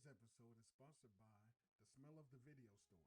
episode is sponsored by The Smell of the Video Store.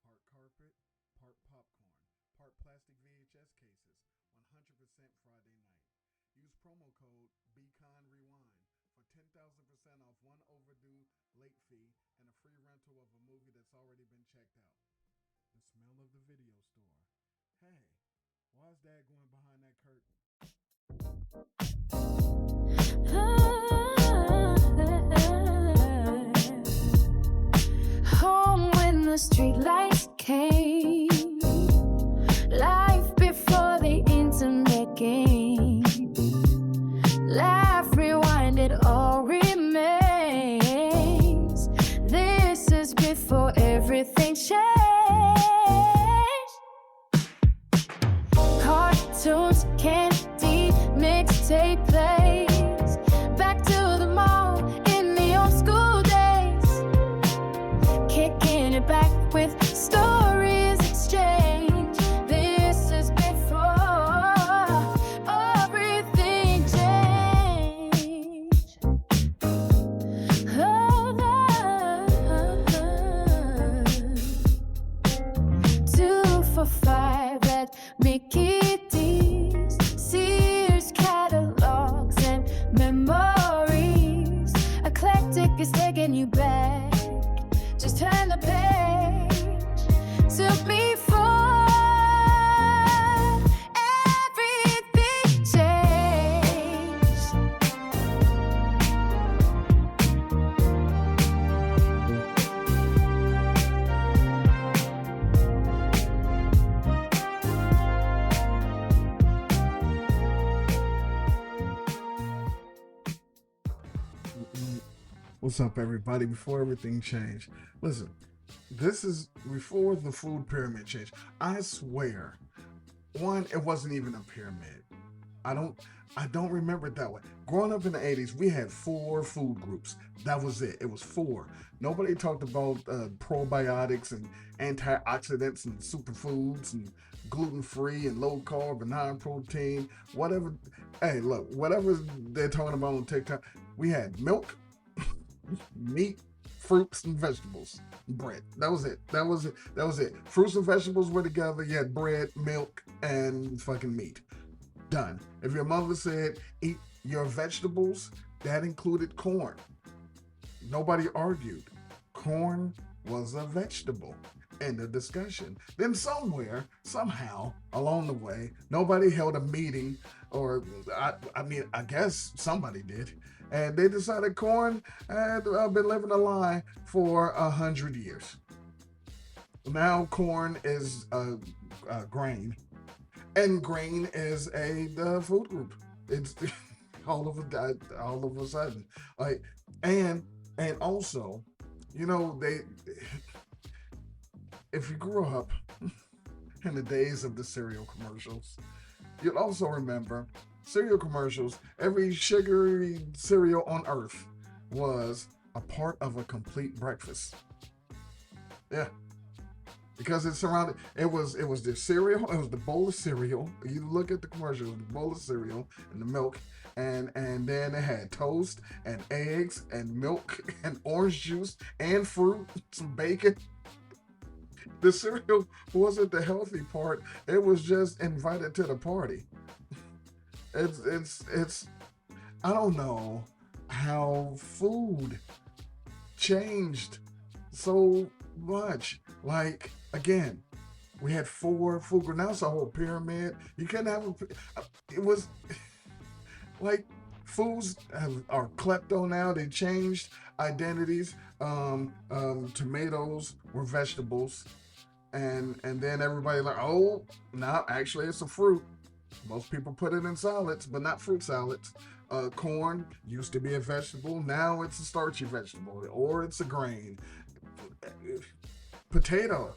Part carpet, part popcorn, part plastic VHS cases, 100% Friday night. Use promo code BCONREWIND for 10,000% off one overdue late fee and a free rental of a movie that's already been checked out. The Smell of the Video Store. Hey, why is Dad going behind that curtain? Home when the street lights came, life before the internet game. Laugh, rewind, it all remains. This is before everything changed. Cartoons, candy, mixtape plays. Back to the mall in the old school days. Kicking it back with stories exchange. This is before everything changed. Oh, 245 at Mickey D's, Sears catalogs and memories. Eclectic is taking you back. Just turn the page to before everything changed. What's up, everybody? Before everything changed, listen, this is before the food pyramid changed. I swear, one, it wasn't even a pyramid. I don't remember it that way. Growing up in the 80s, we had 4 food groups. That was it. It was 4. Nobody talked about probiotics and antioxidants and superfoods and gluten-free and low carb and high protein, whatever. Hey, look, whatever they're talking about on TikTok, we had milk, meat, fruits and vegetables, bread. That was it. That was it. Fruits and vegetables were together. You had bread, milk, and fucking meat. Done. If your mother said eat your vegetables, that included corn. Nobody argued. Corn was a vegetable. End of discussion. Then somewhere, somehow, along the way, nobody held a meeting, or I guess somebody did, and they decided corn had been living a lie for 100 years. Now corn is a grain, and grain is a food group. It's all of a sudden, like, and also, they. If you grew up in the days of the cereal commercials, you'll also remember cereal commercials. Every sugary cereal on earth was a part of a complete breakfast. Yeah, because it surrounded. It was the cereal. It was the bowl of cereal. You look at the commercials, the bowl of cereal and the milk, and then it had toast and eggs and milk and orange juice and fruit, some bacon. The cereal wasn't the healthy part. It was just invited to the party. It's I don't know how food changed so much. Like, again, we had 4 food groups. Now it's a whole pyramid. You couldn't have it was like foods are klepto now. They changed identities. Tomatoes were vegetables, and then everybody like, oh, no, actually it's a fruit. Most people put it in salads, but not fruit salads. Corn used to be a vegetable. Now it's a starchy vegetable, or it's a grain. Potato.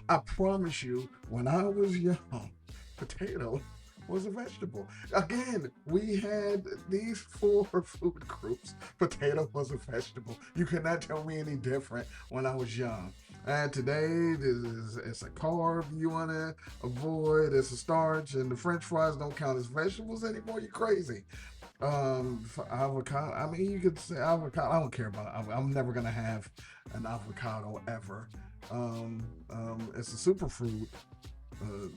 I promise you, when I was young, potato was a vegetable. Again, we had these 4 food groups. Potato was a vegetable. You could not tell me any different when I was young. And today, it's a carb you want to avoid. It's a starch, and the French fries don't count as vegetables anymore. You crazy? For avocado, I mean, you could say avocado. I don't care about. I'm never gonna have an avocado ever. It's a superfood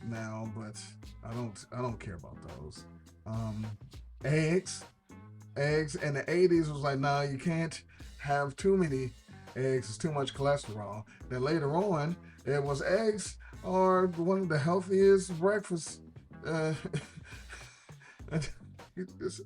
now, but I don't care about those. Um, eggs, eggs in the '80s was like, nah, you can't have too many eggs. It's too much cholesterol. Then later on, it was eggs are one of the healthiest breakfasts. Uh, it's,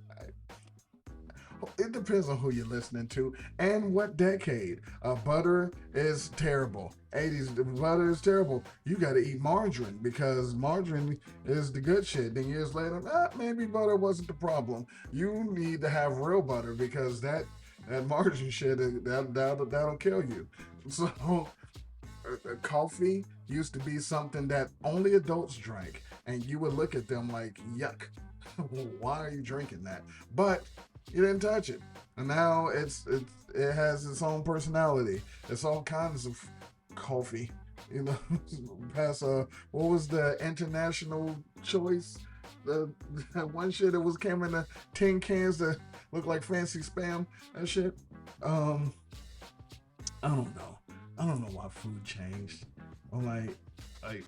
it depends on who you're listening to and what decade. Butter is terrible. 80s butter is terrible. You got to eat margarine because margarine is the good shit. Then years later, maybe butter wasn't the problem. You need to have real butter because that margarine shit that'll kill you. So coffee used to be something that only adults drank, and you would look at them like, yuck. Why are you drinking that? But you didn't touch it, and now it has its own personality. It's all kinds of coffee, you know. Past what was the international choice? The one shit that was came in the tin cans that looked like fancy spam and shit. Um, I don't know. I don't know why food changed. I'm like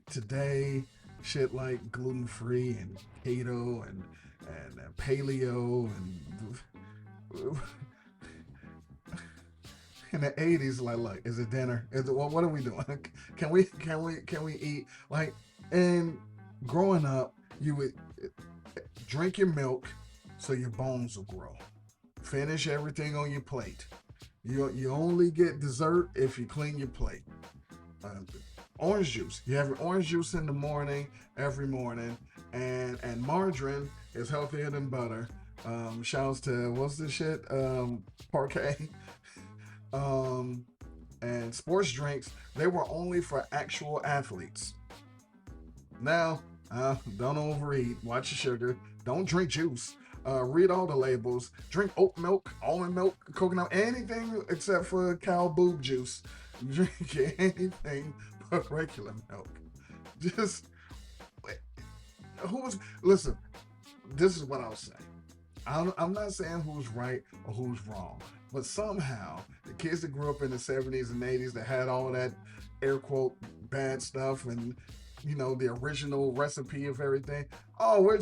today, shit like gluten free and keto and paleo and in the '80s, like, is it dinner? Is it what are we doing? Can we eat like? And growing up, you would drink your milk so your bones will grow. Finish everything on your plate. You only get dessert if you clean your plate. Uh, Orange juice. You have your orange juice in the morning, every morning, and margarine is healthier than butter. Shouts to what's this shit? Parquet. Um, and sports drinks. They were only for actual athletes. Now, don't overeat. Watch your sugar. Don't drink juice. Read all the labels. Drink oat milk, almond milk, coconut, anything except for cow boob juice. Drink anything but regular milk. Just who's listen. This is what I'll say. I'm not saying who's right or who's wrong, but somehow the kids that grew up in the '70s and '80s that had all that air quote bad stuff and the original recipe of everything. Oh, we're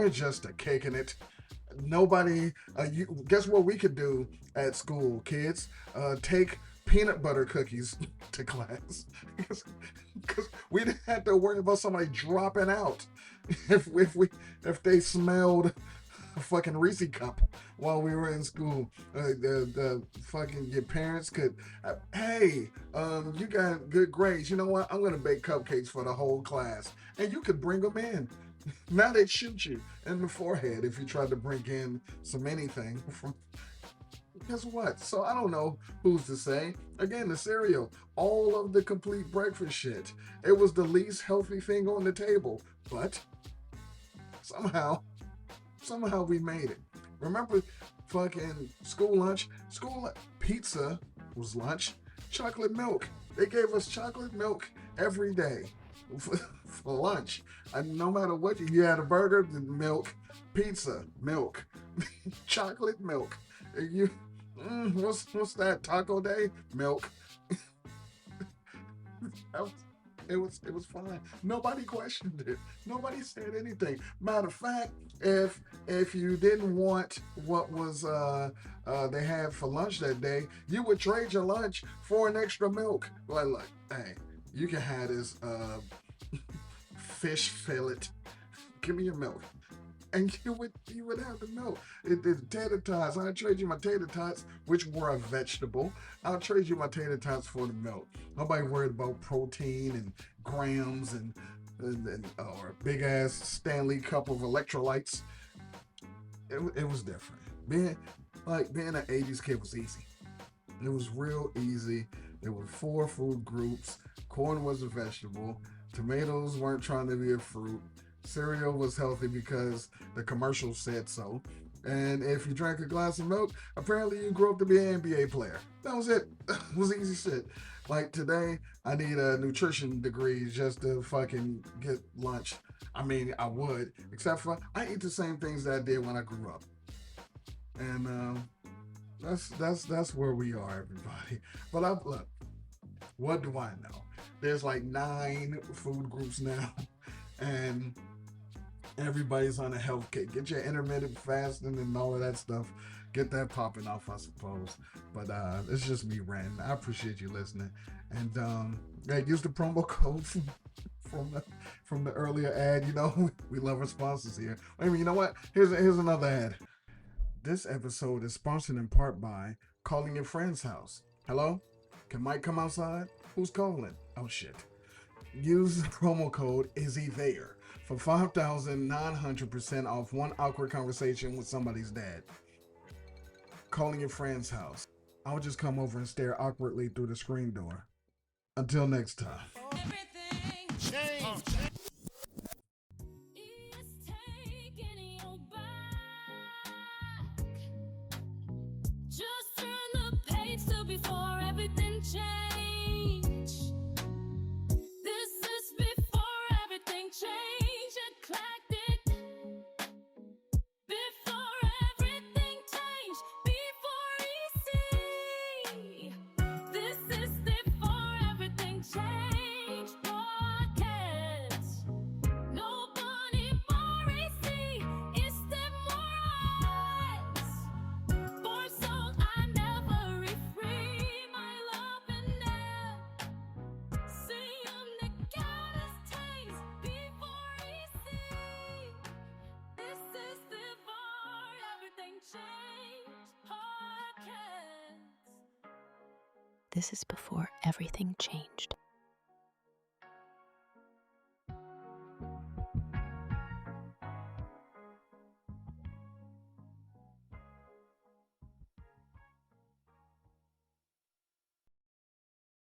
just a kicking it. Nobody. Guess what we could do at school, kids? Take peanut butter cookies to class because we didn't have to worry about somebody dropping out if they smelled a fucking Reese cup while we were in school. The fucking your parents could, hey, you got good grades. You know what? I'm gonna bake cupcakes for the whole class, and you could bring them in. Now they'd shoot you in the forehead if you tried to bring in some anything from. Guess what? So I don't know who's to say. Again, the cereal, all of the complete breakfast shit. It was the least healthy thing on the table, but somehow we made it. Remember fucking school lunch? Pizza was lunch. Chocolate milk. They gave us chocolate milk every day for lunch. And no matter what you had, a burger, milk, pizza, milk, chocolate milk. You, what's that? Taco day, milk. It was fine. Nobody questioned it. Nobody said anything. Matter of fact, if you didn't want what was they had for lunch that day, you would trade your lunch for an extra milk. Like, hey, you can have this fish fillet. Give me your milk. And you would have the milk. The tater tots. I'll trade you my tater tots, which were a vegetable. I'll trade you my tater tots for the milk. Nobody worried about protein and grams and or a big ass Stanley cup of electrolytes. It was different. Being an '80s kid was easy. It was real easy. There were 4 food groups. Corn was a vegetable. Tomatoes weren't trying to be a fruit. Cereal was healthy because the commercials said so. And if you drank a glass of milk, apparently you grew up to be an NBA player. That was it. It was easy shit. Like today, I need a nutrition degree just to fucking get lunch. I mean, I would, except for I eat the same things that I did when I grew up. And that's where we are, everybody. But look, what do I know? There's like 9 food groups now, and everybody's on a health kick. Get your intermittent fasting and all of that stuff. Get that popping off, I suppose. But it's just me ranting. I appreciate you listening. And yeah, use the promo code from the earlier ad. You know, we love our sponsors here. I mean, you know what? Here's another ad. This episode is sponsored in part by Calling Your Friend's House. Hello? Can Mike come outside? Who's calling? Oh shit. Use the promo code IZZYTHERE for 5,900% off one awkward conversation with somebody's dad. Calling Your Friend's House. I'll just come over and stare awkwardly through the screen door. Until next time. It's taking you back. Just turn the page to before everything changed. This is before everything changed. Eclectic. Before everything changed. Before easy. This is before everything changed. Podcast. Nobody more easy. It's them more eyes. For song I never refrain my love and now. See them the goddess taste before easy. This is before everything changed. Podcast. This is before everything changed.